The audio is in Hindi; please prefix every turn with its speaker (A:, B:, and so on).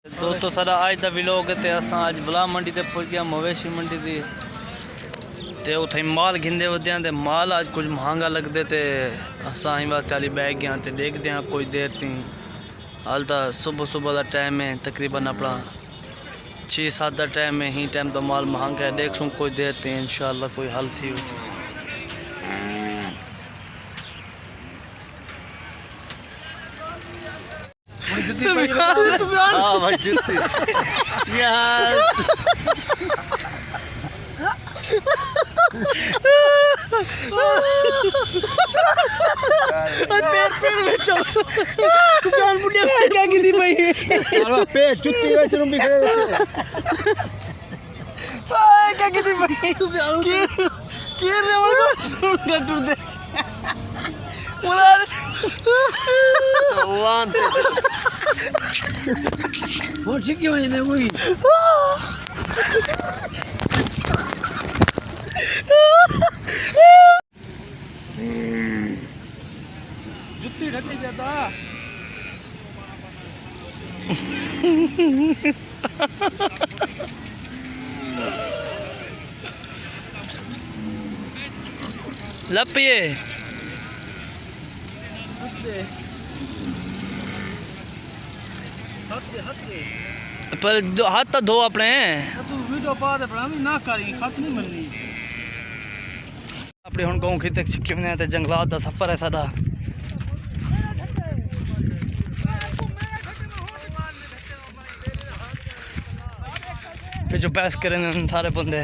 A: दोस्तों सारा अज का व्लॉग ते असां अज बला मंडी ते पहुंच गया मवेशी मंडी दी ते उथे माल घिंदे वद्या ते माल अज कुछ महंगा लगदे ते असां ही वास्ते चाली बैग गया ते देखते हैं कोई देर ती हाल तो सुबह सुबह का टाइम है तकरीबन अपना 6-7 का टाइम है ही टाइम तो माल महंगा है देखूँ कोई देर ती इंशाल्लाह कोई हल थी हाँ भाई जुत्ती यार क्या की भाई पे जुत्ती में चुरुम भी खड़े क्या की भाई तू की रे वो टूट दे वो ठीक क्यों है वही जुत्ती ढकी जाता लपिए पर हाथ तो धो अपने वीडियो पा दे ना करी खत नहीं मिलनी अपने हुन गांव खेत छिके ने ते जंगलात दा सफर है साडा जो बहस करे सारे बंदे